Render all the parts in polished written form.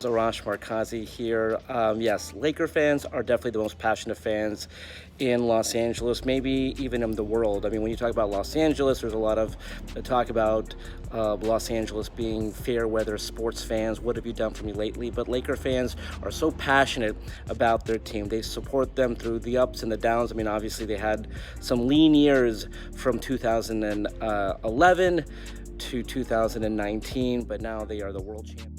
Arash Markazi here. Yes, Laker fans are definitely the most passionate fans in Los Angeles, maybe even in the world. I mean, when you talk about Los Angeles, there's a lot of talk about Los Angeles being fair weather sports fans. What have you done for me lately? But Laker fans are so passionate about their team. They support them through the ups and the downs. I mean, obviously, they had some lean years from 2011 to 2019, but now they are the world champions.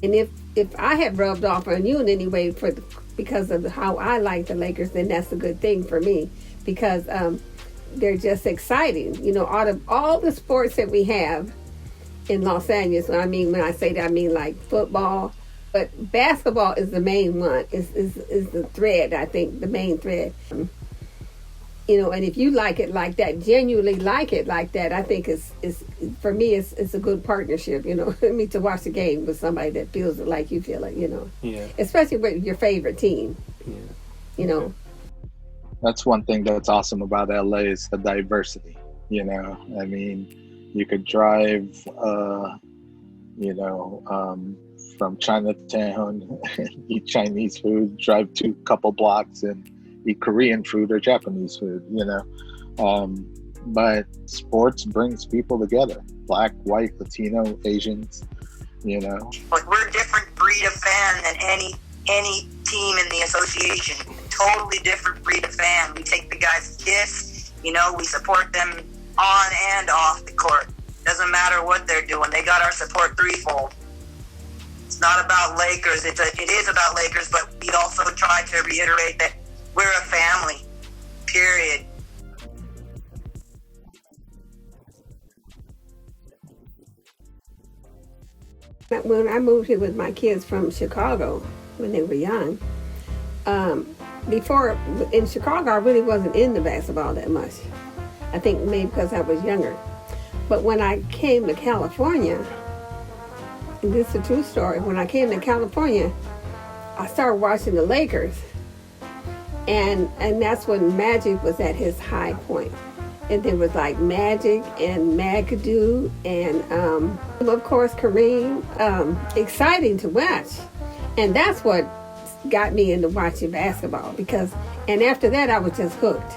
And if I have rubbed off on you in any way because of how I like the Lakers, then that's a good thing for me, because they're just exciting. You know, out of all the sports that we have in Los Angeles, when I say that, I mean like football, but basketball is the main one. Is the thread, I think, the main thread. You know, and if you like it like that, genuinely like it like that, I think is for me, it's a good partnership. You know, I mean, to watch the game with somebody that feels it like you feel it. You know, Yeah. Especially with your favorite team. Yeah. You know, That's one thing that's awesome about LA is the diversity. You know, I mean, you could drive, from Chinatown and eat Chinese food, drive to a couple blocks and eat Korean food or Japanese food, but sports brings people together, Black, white, Latino, Asians, Like, we're a different breed of fan than any team in the association. Totally different breed of fan. We take the guys' kiss, we support them on and off the court. Doesn't matter what they're doing. They got our support threefold. It's not about Lakers. It is about Lakers, but we also try to reiterate that we're a family, period. when I moved here with my kids from Chicago when they were young, before in Chicago, I really wasn't into basketball that much. I think maybe because I was younger. But when I came to California, and this is a true story, when I came to California, I started watching the Lakers. And that's when Magic was at his high point. And there was like Magic and McAdoo and of course Kareem. Exciting to watch. And that's what got me into watching basketball, and after that I was just hooked.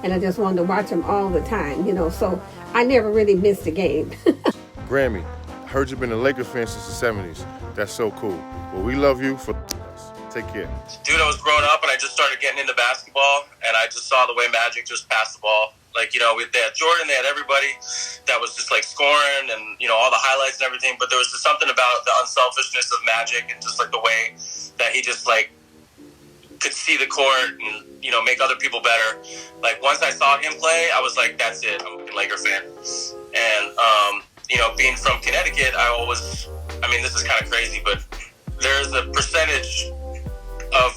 And I just wanted to watch them all the time, so I never really missed a game. Grammy, heard you've been a Lakers fan since the 70s. That's so cool. Well, we love you for us. Take care. Dude, I was growing up and I just started getting into basketball, and I just saw the way Magic just passed the ball. Like, they had Jordan, they had everybody that was just like scoring and, all the highlights and everything. But there was just something about the unselfishness of Magic and just like the way that he just like could see the court and, make other people better. Like, once I saw him play, I was like, that's it. I'm a Laker fan. And, being from Connecticut, this is kind of crazy, but there's a percentage of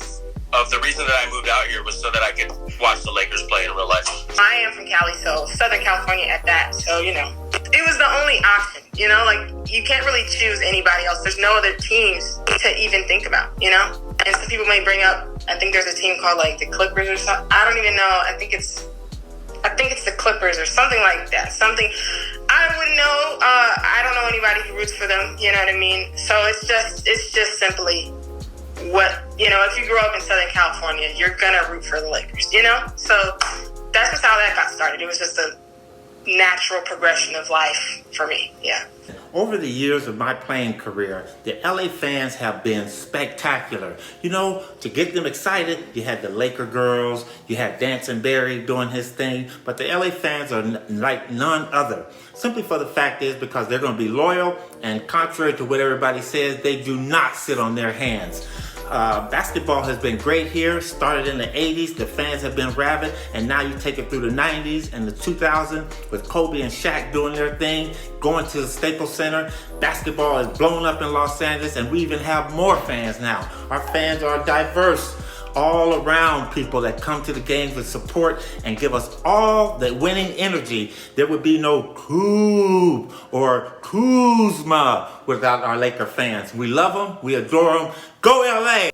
the reason that I moved out here was so that I could watch the Lakers play in real life. I am from Cali, so Southern California at that. So, it was the only option, like you can't really choose anybody else. There's no other teams to even think about, And some people may bring up, I think there's a team called like the Clippers or something. I don't even know. I think it's the Clippers or something like that. Something I wouldn't know. I don't know anybody who roots for them. You know what I mean? So it's just simply what, if you grew up in Southern California, you're gonna root for the Lakers, So that's just how that got started. It was just a natural progression of life for me. Yeah. Over the years of my playing career, the LA fans have been spectacular. To get them excited, you had the Laker girls, you had Dancing Barry doing his thing, but the LA fans are like none other. Simply for the fact is because they're going to be loyal, and contrary to what everybody says, they do not sit on their hands. Basketball has been great here. Started in the 80s, the fans have been rabid, and now you take it through the 90s and the 2000s with Kobe and Shaq doing their thing, going to the Staples Center. Basketball is blown up in Los Angeles, and we even have more fans now. Our fans are diverse, all around people that come to the games and support and give us all the winning energy. There would be no Koob or Kuzma without our Laker fans. We love them. We adore them. Go LA!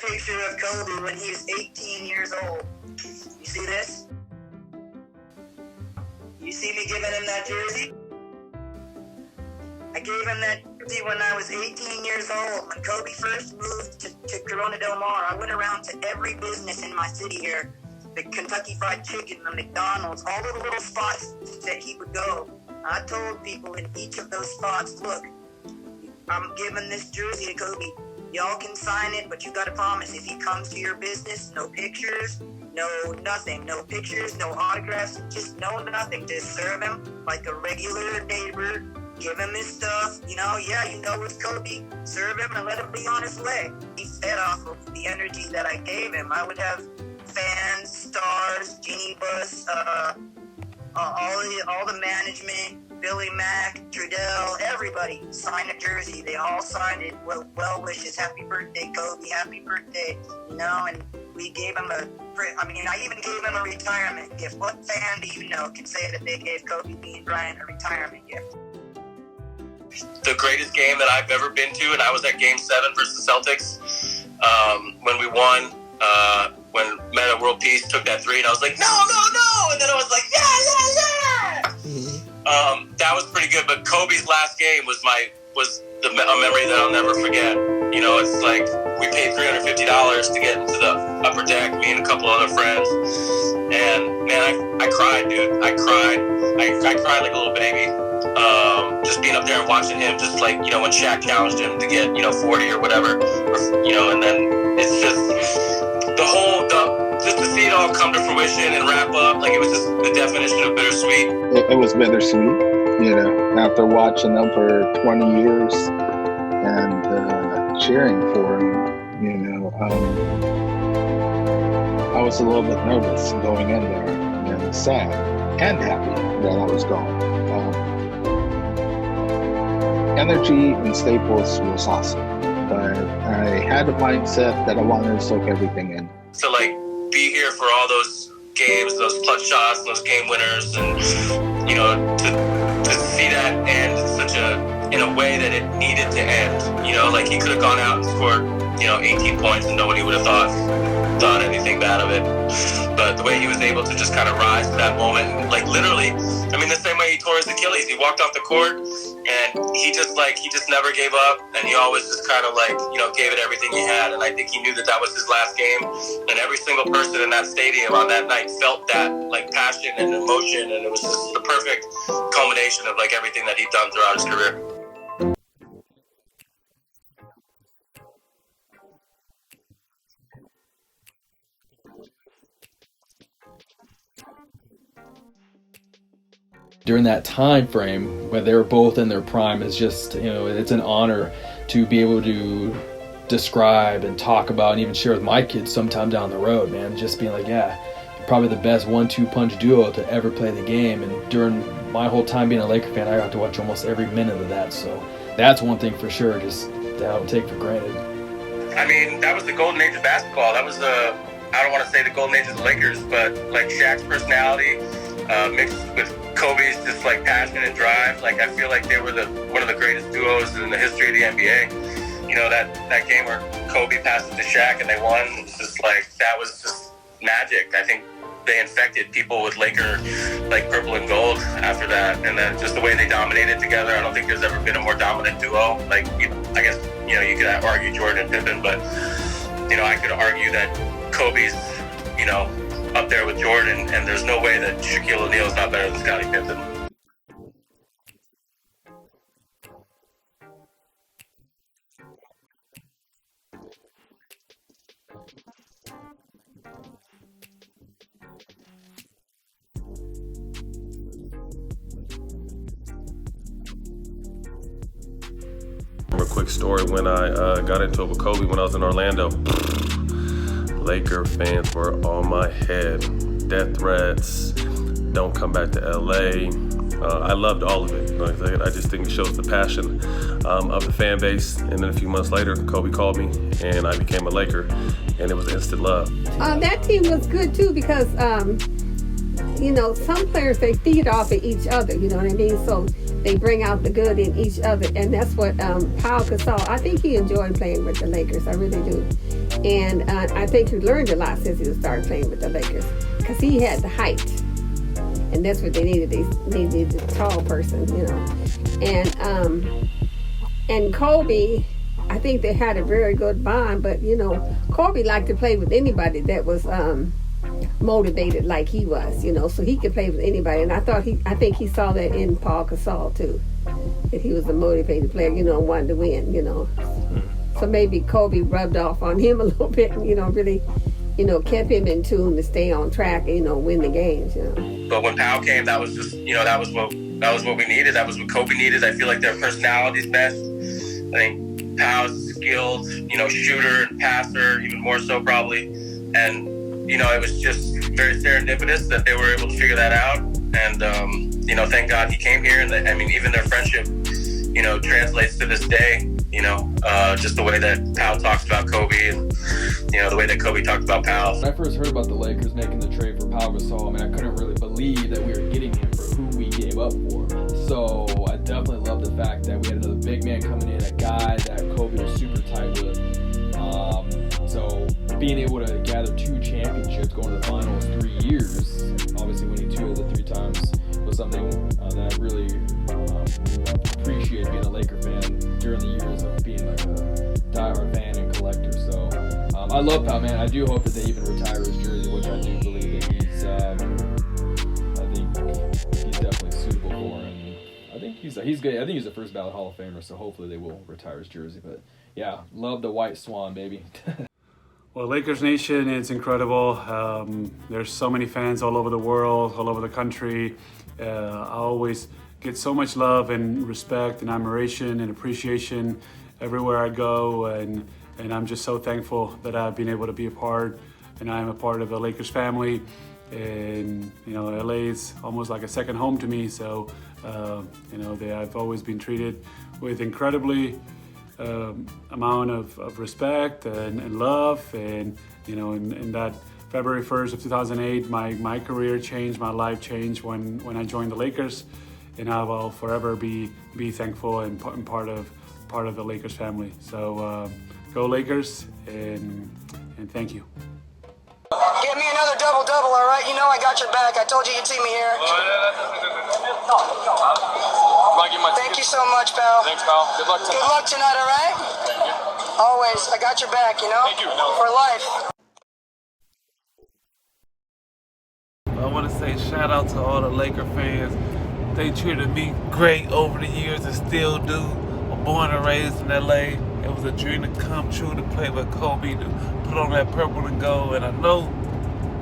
picture of Kobe when he was 18 years old. You see this? You see me giving him that jersey? I gave him that jersey when I was 18 years old. When Kobe first moved to Corona Del Mar, I went around to every business in my city here. The Kentucky Fried Chicken, the McDonald's, all the little spots that he would go. I told people in each of those spots, look, I'm giving this jersey to Kobe. Y'all can sign it, but you gotta promise if he comes to your business, no pictures, no nothing, no pictures, no autographs, just no nothing. Just serve him like a regular neighbor. Give him his stuff, you know it's Kobe. Serve him and let him be on his way. He fed off of the energy that I gave him. I would have fans, stars, Genie Bus, all the management, Billy Mack, Trudell, everybody signed a jersey. They all signed it. Well wishes, happy birthday, Kobe, happy birthday. And we gave him I even gave him a retirement gift. What fan do you know can say that they gave Kobe Bean Bryant a retirement gift? The greatest game that I've ever been to, and I was at Game 7 versus Celtics when we won. When Meta World Peace took that three, and I was like, no, and then I was like, yeah. That was pretty good. But Kobe's last game was a memory that I'll never forget. It's like we paid $350 to get into the upper deck, me and a couple other friends, and man, I cried, dude. I cried like a little baby. Just being up there and watching him, just like, when Shaq challenged him to get, 40 or whatever, and then it's just just to see it all come to fruition and wrap up, like it was just the definition of bittersweet. It was bittersweet, after watching them for 20 years and cheering for him, I was a little bit nervous going in there and sad and happy that I was gone. Energy in Staples was awesome, but I had a mindset that I wanted to soak everything in. To be here for all those games, those clutch shots, those game winners, and to see that end in a way that it needed to end. He could have gone out and scored 18 points and nobody would have thought anything bad of it. But the way he was able to just kind of rise to that moment, literally, the same way he tore his Achilles, he walked off the court and he just never gave up, and he always just kind of gave it everything he had. And I think he knew that was his last game, and every single person in that stadium on that night felt that passion and emotion, and it was just the perfect culmination of everything that he'd done throughout his career. During that time frame where they were both in their prime, is just, it's an honor to be able to describe and talk about and even share with my kids sometime down the road, man. Just being like, yeah, probably the best 1-2 punch duo to ever play the game. And during my whole time being a Laker fan, I got to watch almost every minute of that. So that's one thing for sure, just that I don't take for granted. That was the golden age of basketball. That was I don't want to say the golden age of the Lakers, but Shaq's personality mixed with Kobe's just passion and drive. I feel like they were one of the greatest duos in the history of the NBA. That game where Kobe passed it to Shaq and they won, it was just that was just magic. I think they infected people with Laker purple and gold after that, and then just the way they dominated together. I don't think there's ever been a more dominant duo. I guess you could argue Jordan and Pippen, but I could argue that Kobe's up there with Jordan, and there's no way that Shaquille O'Neal's not better than Scottie Pippen. A quick story when I got into it with Kobe when I was in Orlando. Laker fans were on my head. Death threats, don't come back to LA. I loved all of it. I just think it shows the passion of the fan base. And then a few months later, Kobe called me and I became a Laker, and it was instant love. That team was good too because, some players, they feed off of each other, you know what I mean? So they bring out the good in each other, and that's what Pau Gasol, I think he enjoyed playing with the Lakers. I really do. And I think he learned a lot since he started playing with the Lakers, because he had the height, and that's what they needed. They needed a tall person, you know. And Kobe, I think they had a very good bond, but you know, Kobe liked to play with anybody that was motivated like he was, you know, so he could play with anybody. And I think he saw that in Pau Gasol too, that he was a motivated player, you know, and wanted to win, you know. So maybe Kobe rubbed off on him a little bit, and, you know, really, you know, kept him in tune to stay on track and, you know, win the games, you know. But when Pau came, that was just, you know, that was what we needed. That was what Kobe needed. I feel like their personality's best. I think Pau's skilled, you know, shooter and passer, even more so probably. And, you know, it was just very serendipitous that they were able to figure that out. And, you know, thank God he came here. And I mean, even their friendship, you know, translates to this day, you know, just the way that Pau talks about Kobe and, you know, the way that Kobe talked about Pau. When I first heard about the Lakers making the trade for Pau Gasol, I mean, I couldn't really believe that we were getting him for who we gave up for. So I definitely love the fact that we had another big man coming in, a guy that Kobe was super tight with. So being able to gather 2 championships, going to the finals 3 years, obviously winning 2 of the 3 times, was something that I really appreciate being a Laker fan during the years of being like a diehard fan and collector. So I love Pau, man. I do hope that they even retire his jersey, which I do believe that he's. I think he's definitely suitable for him. I think he's good. I think he's the first ballot Hall of Famer, so hopefully they will retire his jersey. But yeah, love the White Swan, baby. Well, Lakers Nation, it's incredible. There's so many fans all over the world, all over the country. I always get so much love and respect and admiration and appreciation everywhere I go, and I'm just so thankful that I've been able to be a part, and I'm a part of the Lakers family. And you know, LA is almost like a second home to me. So you know, I've always been treated with incredibly amount of respect and love, and you know, in that February 1st of 2008, my career changed, my life changed when I joined the Lakers, and I will forever be thankful and part of the Lakers family. So go Lakers, and thank you. Get me another double-double, all right? You know I got your back. I told you you'd see me here. Thank you so much, pal. Thanks, pal. Good luck tonight. Good luck tonight, all right? Thank you. Always. I got your back, you know? Thank you. For life. I want to say shout out to all the Laker fans. They treated me great over the years and still do. I'm born and raised in LA. It was a dream to come true to play with Kobe, to put on that purple and gold. And I know,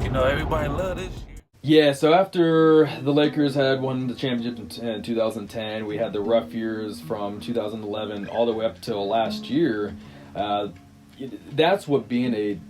you know, everybody loved this year. Yeah, so after the Lakers had won the championship in 2010, we had the rough years from 2011 all the way up till last year. That's what being a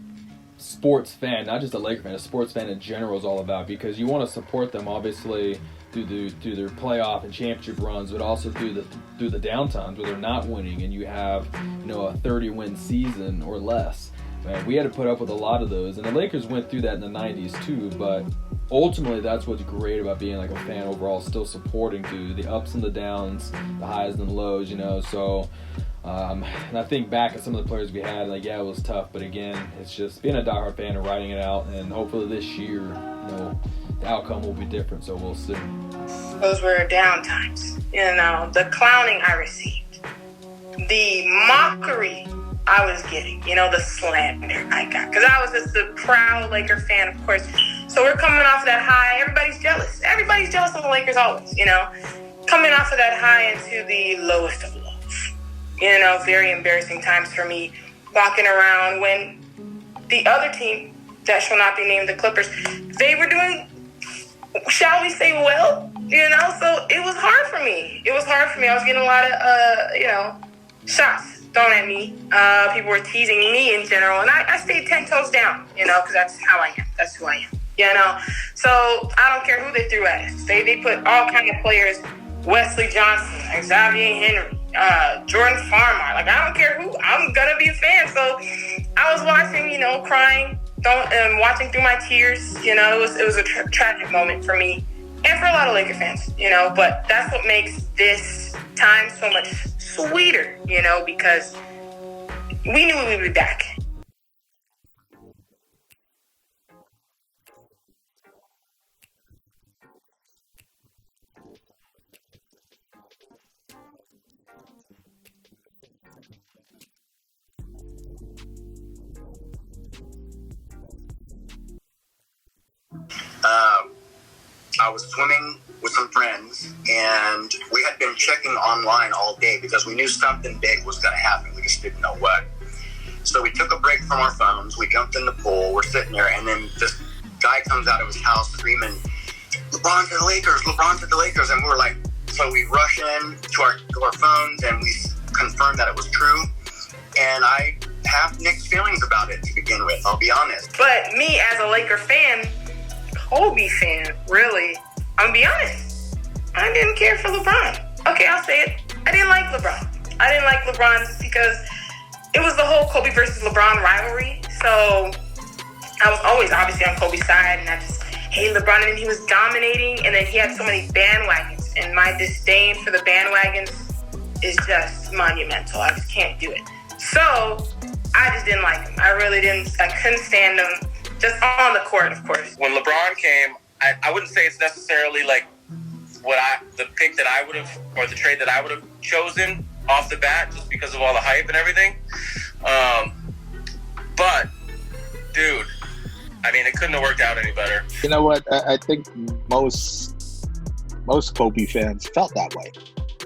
sports fan, not just a Laker fan, a sports fan in general is all about, because you want to support them, obviously, through their playoff and championship runs, but also through the downtimes where they're not winning and you have, you know, a 30-win season or less. Man, we had to put up with a lot of those, and the Lakers went through that in the 90s too, but ultimately that's what's great about being like a fan overall, still supporting through the ups and the downs, the highs and the lows, you know. So and I think back at some of the players we had, like, yeah, it was tough, but again, it's just being a diehard fan and writing it out, and hopefully this year, you know, the outcome will be different, so we'll see. Those were down times. You know, the clowning I received, the mockery I was getting, you know, the slander I got, because I was just a proud Laker fan, of course. So we're coming off of that high. Everybody's jealous. Everybody's jealous of the Lakers always, you know. Coming off of that high into the lowest of lows. You know, very embarrassing times for me, walking around when the other team, that shall not be named, the Clippers, they were doing, shall we say, well, you know. So it was hard for me. It was hard for me. I was getting a lot of, you know, shots thrown at me. People were teasing me in general, and I stayed 10 toes down, you know, because that's how I am. That's who I am, you know. So I don't care who they threw at us. They put all kind of players, Wesley Johnson, Xavier Henry, Jordan Farmar. Like, I don't care who. I'm gonna be a fan. So I was watching, you know, crying, watching through my tears. You know, it was a tragic moment for me. and for a lot of Laker fans, you know, but that's what makes this time so much sweeter, you know, because we knew we would be back. I was swimming with some friends, and we had been checking online all day because we knew something big was going to happen. We just didn't know what. So we took a break from our phones. We jumped in the pool. We're sitting there, and then this guy comes out of his house screaming, "LeBron to the Lakers! LeBron to the Lakers!" And we're like, so we rush in to our phones, and we confirm that it was true. And I have mixed feelings about it to begin with, I'll be honest. But me as a Laker fan, Kobe fan, really, I'm gonna be honest, I didn't care for LeBron. Okay, I'll say it. I didn't like LeBron. I didn't like LeBron because it was the whole Kobe versus LeBron rivalry. So I was always obviously on Kobe's side, and I just hated LeBron. And then he was dominating, and then he had so many bandwagons, and my disdain for the bandwagons is just monumental. I just can't do it. So I just didn't like him. I really didn't. I couldn't stand him. Just on the court, of course. When LeBron came, I wouldn't say it's necessarily like the pick that I would have, or the trade that I would have chosen off the bat, just because of all the hype and everything. But, dude, I mean, it couldn't have worked out any better. You know what? I think most Kobe fans felt that way.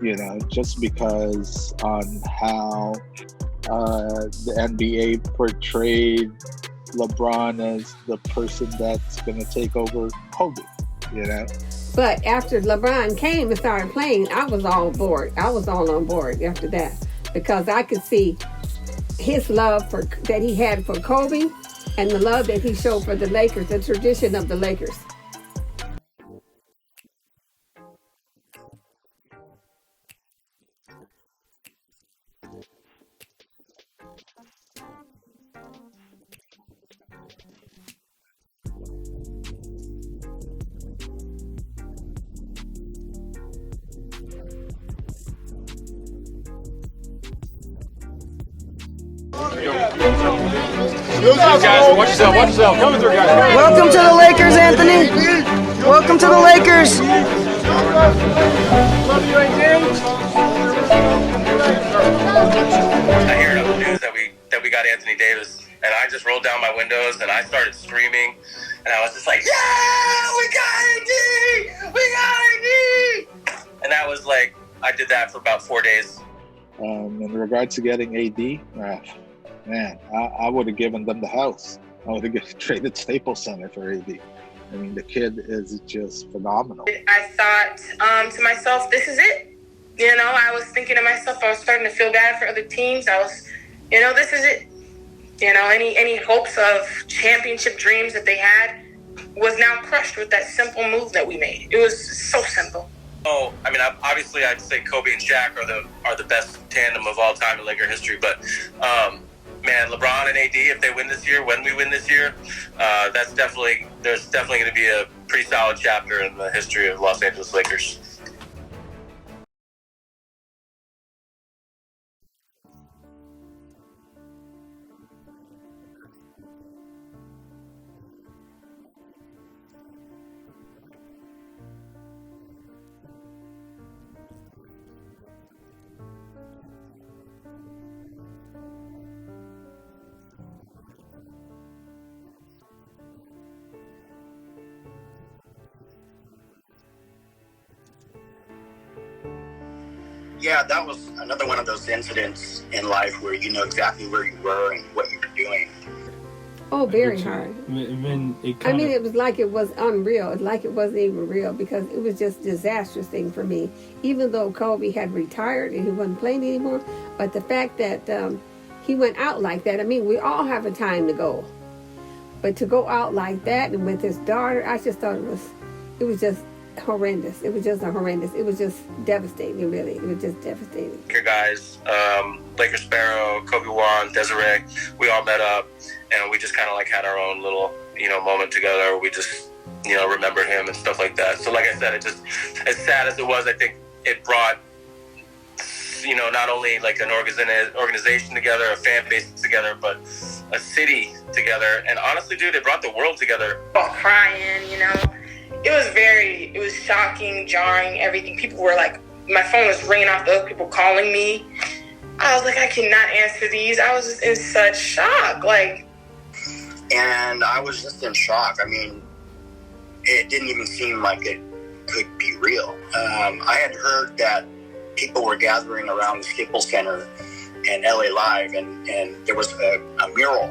You know, just because on how the NBA portrayed LeBron as the person that's going to take over Kobe, you know. But after LeBron came and started playing, I was all on board. I was all on board after that because I could see his love that he had for Kobe and the love that he showed for the Lakers, the tradition of the Lakers. Guys, watch yourself, watch yourself. Coming through, guys. Welcome to the Lakers, Anthony. Welcome to the Lakers. Love you, AJ. I heard on the news that we got Anthony Davis, and I just rolled down my windows and I started screaming, and I was just like, "Yeah, we got AD! We got AD!" And that was like, I did that for about 4 days. In regards to getting AD, man, I would have given them the house. I would have traded Staples Center for AD. I mean, the kid is just phenomenal. I thought to myself, this is it. You know, I was thinking to myself, I was starting to feel bad for other teams. I was, you know, this is it. You know, any hopes of championship dreams that they had was now crushed with that simple move that we made. It was so simple. Oh, I mean, obviously, I'd say Kobe and Shaq are the best tandem of all time in Laker history. But man, LeBron and AD, if they win this year, when we win this year, there's definitely going to be a pretty solid chapter in the history of Los Angeles Lakers. Yeah, that was another one of those incidents in life where you know exactly where you were and what you were doing. Oh, very hard. I mean, it was like it was unreal. It's like it wasn't even real because it was just a disastrous thing for me. Even though Kobe had retired and he wasn't playing anymore, but the fact that he went out like that, I mean, we all have a time to go. But to go out like that and with his daughter, I just thought it was just horrendous. It was just devastating, really. It was just devastating. Your guys, Laker Sparrow, Kobe Wan, Desiree, we all met up and we just kind of like had our own little, moment together. We just remember him and stuff like that. So like I said, it just, as sad as it was, I think it brought, not only like an organization together, a fan base together, but a city together. And honestly, dude, it brought the world together. Crying, it was shocking, jarring, everything. People were like, my phone was ringing off the other people calling me. I was like, I cannot answer these. I was just in such shock, And I was just in shock. I mean, it didn't even seem like it could be real. I had heard that people were gathering around the Staples Center and LA Live, and there was a mural.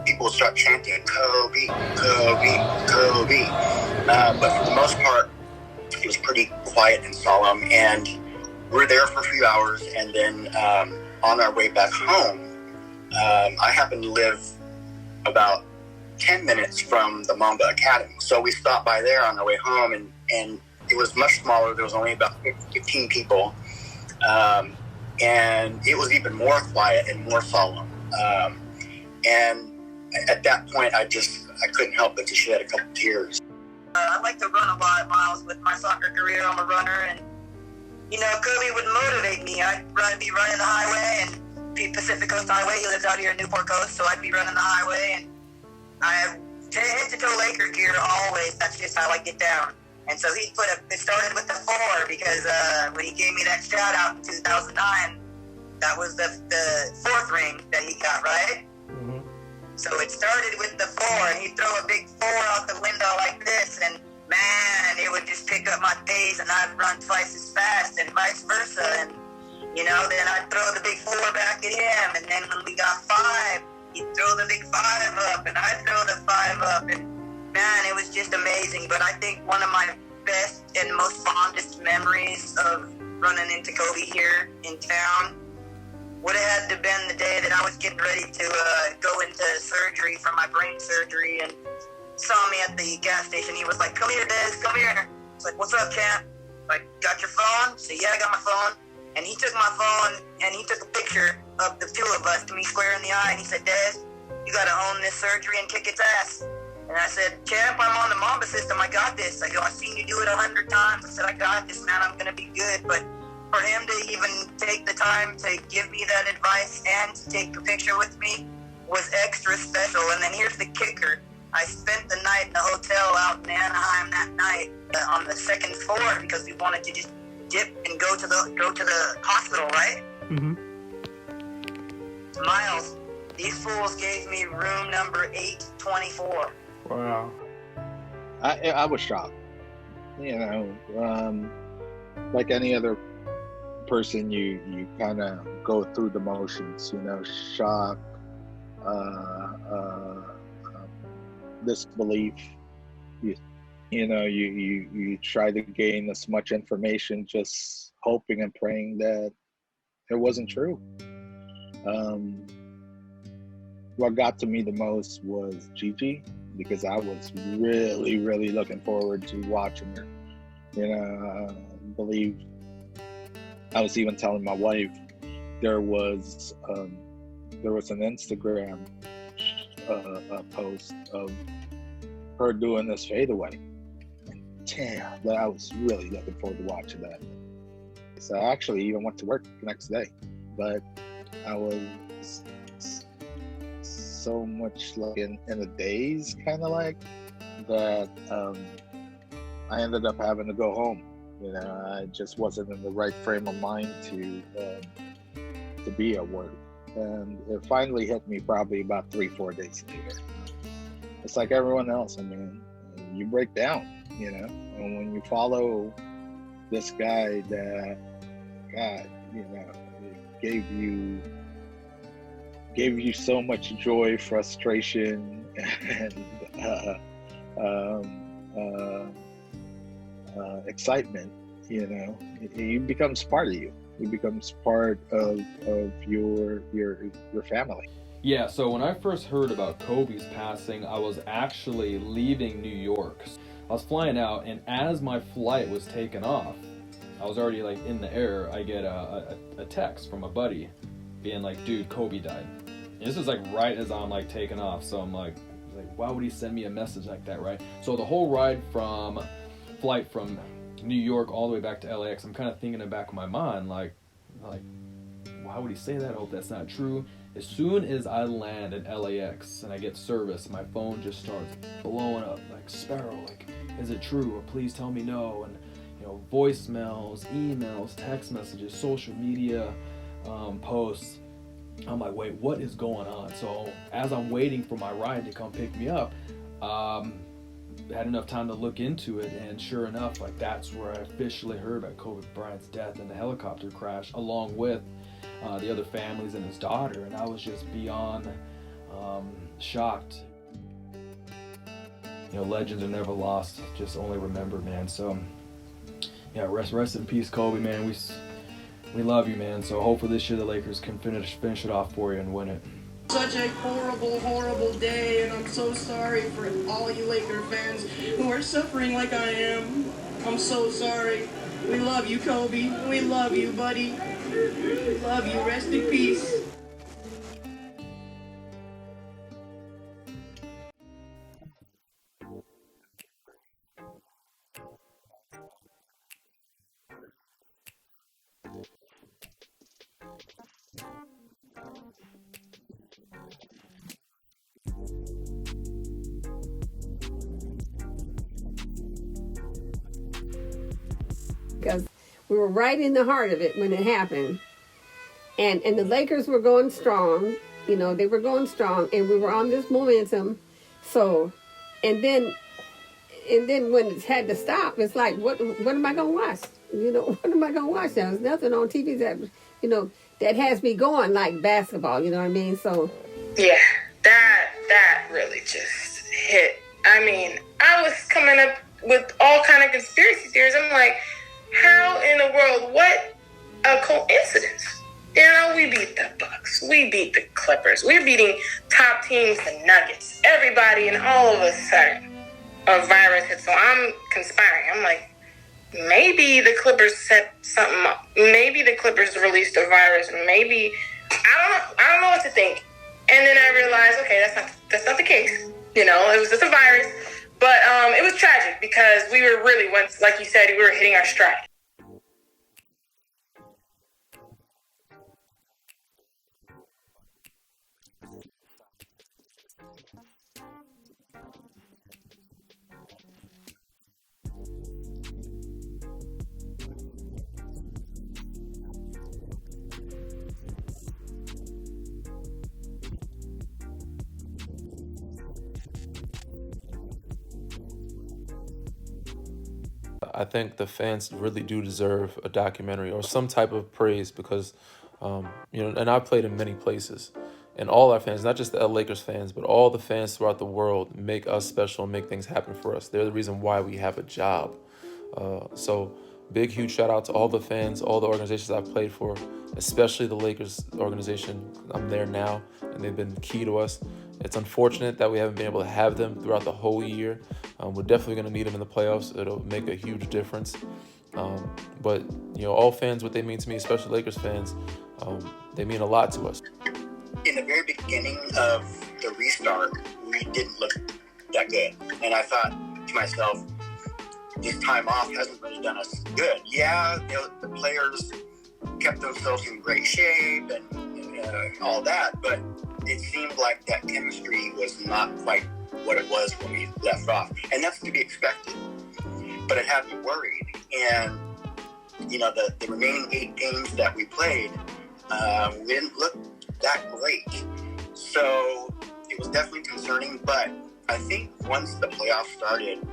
People would start chanting, Kobe, Kobe, Kobe. But for the most part, it was pretty quiet and solemn. And we were there for a few hours, and then on our way back home, I happened to live about 10 minutes from the Mamba Academy. So we stopped by there on our way home, and it was much smaller. There was only about 15 people. And it was even more quiet and more solemn. And at that point, I couldn't help but to shed a couple tears. I like to run a lot of miles with my soccer career. I'm a runner, and Kobe would motivate me. I'd be running the highway, and Pacific Coast Highway. He lives out here in Newport Coast, so I'd be running the highway, and I have head to toe Laker gear always. That's just how I get down. And so it started with the 4 because when he gave me that shout out in 2009, that was the 4th ring that he got, right? Mm-hmm. So it started with the 4, and he'd throw a big 4 out the window like this, and man, it would just pick up my pace, and I'd run twice as fast, and vice versa. And then I'd throw the big 4 back at him, and then when we got 5, he'd throw the big 5 up, and I'd throw the 5 up, and man, it was just amazing. But I think one of my best and most fondest memories of running into Kobe here in town would have had to been the day that I was getting ready to go into surgery for my brain surgery, and saw me at the gas station. He was like, "Come here, Des, come here." I was like, "What's up, champ?" Like, "Got your phone?" I said, "Yeah, I got my phone." And he took my phone and he took a picture of the 2 of us to me square in the eye, and he said, "Des, you gotta own this surgery and kick its ass." And I said, "Champ, I'm on the Mamba system. I got this." I go, "I've seen you do it 100 times." I said, "I got this, man. I'm gonna be good." But for him to even take the time to give me that advice and to take a picture with me was extra special. And then here's the kicker. I spent the night in the hotel out in Anaheim that night on the 2nd floor because we wanted to just dip and go to the hospital, right? Mm-hmm. Miles, these fools gave me room number 824. Wow. I was shocked. Like any other person, you kind of go through the motions. Shock, disbelief. You try to gain as much information, just hoping and praying that it wasn't true. What got to me the most was Gigi, because I was really, really looking forward to watching her. I believe I was even telling my wife there was an Instagram post of her doing this fadeaway. Damn, I was really looking forward to watching that. So I actually even went to work the next day, but I was so much like in a daze, kind of like that. I ended up having to go home. I just wasn't in the right frame of mind to be at work, and it finally hit me probably about 3-4 days later. It's like everyone else. I mean, you break down, and when you follow this guy that, God, gave you so much joy, frustration, and excitement, he becomes part of you. He becomes part of your family. Yeah, so when I first heard about Kobe's passing, I was actually leaving New York. I was flying out, and as my flight was taking off, I was already like in the air, I get a text from a buddy being like, "Dude, Kobe died." And this is like right as I'm like taking off, so I'm like, Like, why would he send me a message like that, right? So the whole flight from New York all the way back to LAX, I'm kind of thinking in the back of my mind, like, why would he say that? I hope that's not true. As soon as I land at LAX and I get service, my phone just starts blowing up, like, Sparrow, like, is it true? Or please tell me no. And, you know, voicemails, emails, text messages, social media posts. I'm like, wait, what is going on? So as I'm waiting for my ride to come pick me up, I had enough time to look into it, and sure enough, like, that's where I officially heard about Kobe Bryant's death and the helicopter crash, along with the other families and his daughter, and I was just beyond shocked. You know, legends are never lost, just only remembered, man. So yeah, rest in peace, Kobe, man. We love you, man. So hopefully this year the Lakers can finish it off for you and win it. Such a horrible day, and I'm so sorry for all you Laker fans who are suffering like I am. I'm so sorry. We love you, Kobe. We love you, buddy. We love you. Rest in peace. Because we were right in the heart of it when it happened. And the Lakers were going strong. You know, they were going strong, and we were on this momentum. So, and then when it had to stop, it's like, what am I going to watch? You know, what am I going to watch? There's nothing on TV that, you know, that has me going like basketball, you know what I mean? So, yeah, that really just hit. I mean, I was coming up with all kind of conspiracy theories. I'm like, how in the world? What a coincidence! You know, we beat the Bucks, we beat the Clippers, we're beating top teams, the Nuggets, everybody, and all of a sudden, a virus hit. So I'm conspiring. I'm like, maybe the Clippers set something up. Maybe the Clippers released a virus. Maybe I don't know what to think. And then I realized, okay, that's not the case. You know, it was just a virus. But it was tragic because we were really, once, like you said, we were hitting our stride. I think the fans really do deserve a documentary or some type of praise because, you know, and I've played in many places, and all our fans, not just the Lakers fans, but all the fans throughout the world make us special and make things happen for us. They're the reason why we have a job. So big, huge shout out to all the fans, all the organizations I've played for, especially the Lakers organization. I'm there now, and they've been key to us. It's unfortunate that we haven't been able to have them throughout the whole year. We're definitely going to need them in the playoffs. It'll make a huge difference. But, you know, all fans, what they mean to me, especially Lakers fans, they mean a lot to us. In the very beginning of the restart, we didn't look that good. And I thought to myself, this time off hasn't really done us good. Yeah, you know, the players kept themselves in great shape and all that, but it seemed like that chemistry was not quite what it was when we left off. And that's to be expected. But it had me worried. And, you know, the remaining 8 games that we played, we didn't look that great. So it was definitely concerning. But I think once the playoffs started,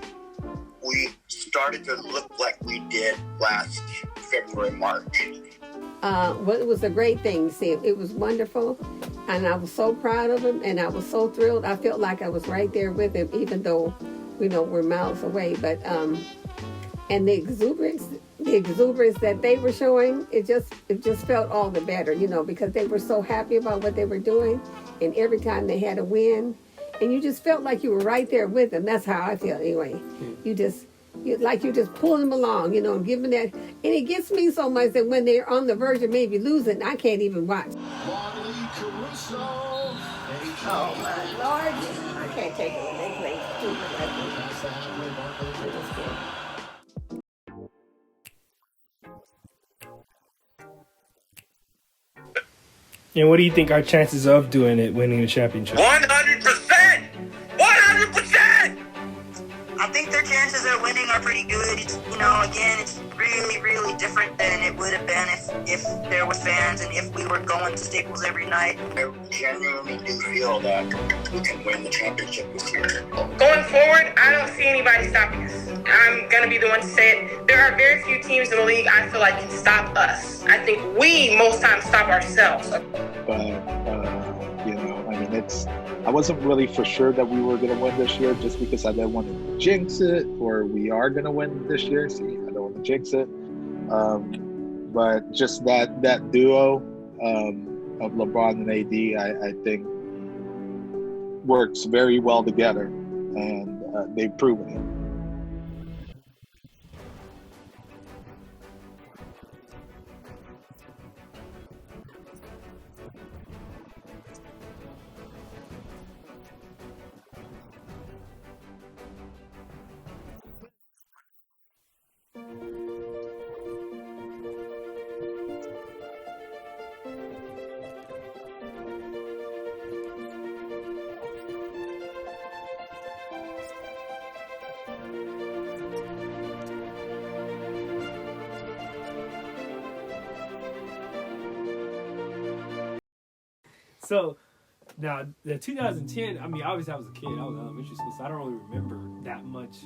we started to look like we did last February, March. Well, it was a great thing. See, it was wonderful, and I was so proud of him, and I was so thrilled. I felt like I was right there with him, even though, you know, we're miles away. But and the exuberance that they were showing, it just felt all the better, you know, because they were so happy about what they were doing, and every time they had a win, and you just felt like you were right there with them. That's how I feel anyway. You just like you just pulling them along, you know, and giving that. And it gets me so much that when they're on the verge of maybe losing, I can't even watch. Oh my Lord, I can't take it when they play stupid like And what do you think our chances of doing it, winning the championship? 100%! 100%! I think their chances of winning are pretty good. It's, you know, again, it's really, really different than it would have been if there were fans and if we were going to Staples every night. I genuinely do feel that we can win the championship this year. Going forward, I don't see anybody stopping us. I'm going to be the one to say it. There are very few teams in the league I feel like can stop us. I think we most times stop ourselves. But, you know, I mean, I wasn't really for sure that we were going to win this year just because I didn't want to jinx it, or we are going to win this year. See, I don't want to jinx it. But just that duo of LeBron and AD, I think works very well together, and they've proven it. So, now, the 2010, I mean, obviously I was a kid. I was in elementary school, so I don't really remember that much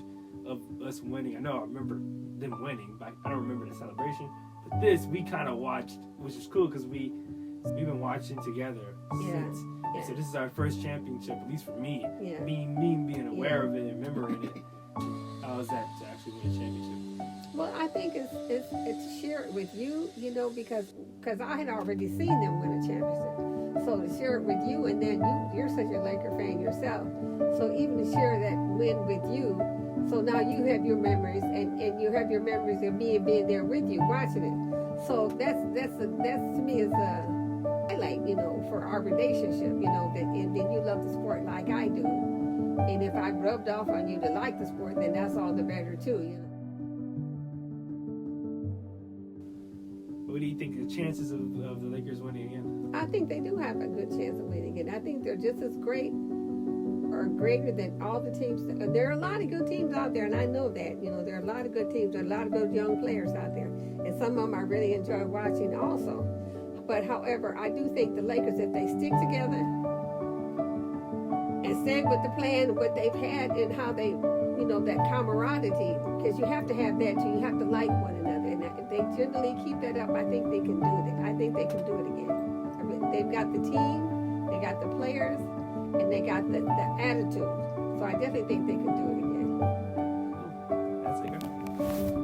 of us winning. I know I remember them winning, but I don't remember the celebration. But this, we kind of watched, which is cool because we've been watching together since. Yeah. So this is our first championship, at least for me. Yeah. Me being aware of it and remembering it. How was that to actually win a championship? Well, I think it's shared with you, you know, because I had already seen them win a championship. So to share it with you, and then you're such a Laker fan yourself. So even to share that win with you, so now you have your memories, and you have your memories of me being there with you, watching it. So that's to me is a highlight, you know, for our relationship, you know, and then you love the sport like I do. And if I've rubbed off on you to like the sport, then that's all the better too, you know. What do you think the chances of the Lakers winning again? I think they do have a good chance of winning it. I think they're just as great or greater than all the teams. There are a lot of good teams out there, and I know that. You know, there are a lot of good teams. There are a lot of good young players out there. And some of them I really enjoy watching also. But however, I do think the Lakers, if they stick together and stand with the plan, what they've had and how they, you know, that camaraderie, because you have to have that too. You have to like one another. And if they generally keep that up, I think they can do it. I think they can do it again. I mean, they've got the team, they got the players, and they got the attitude. So I definitely think they can do it again. That's it.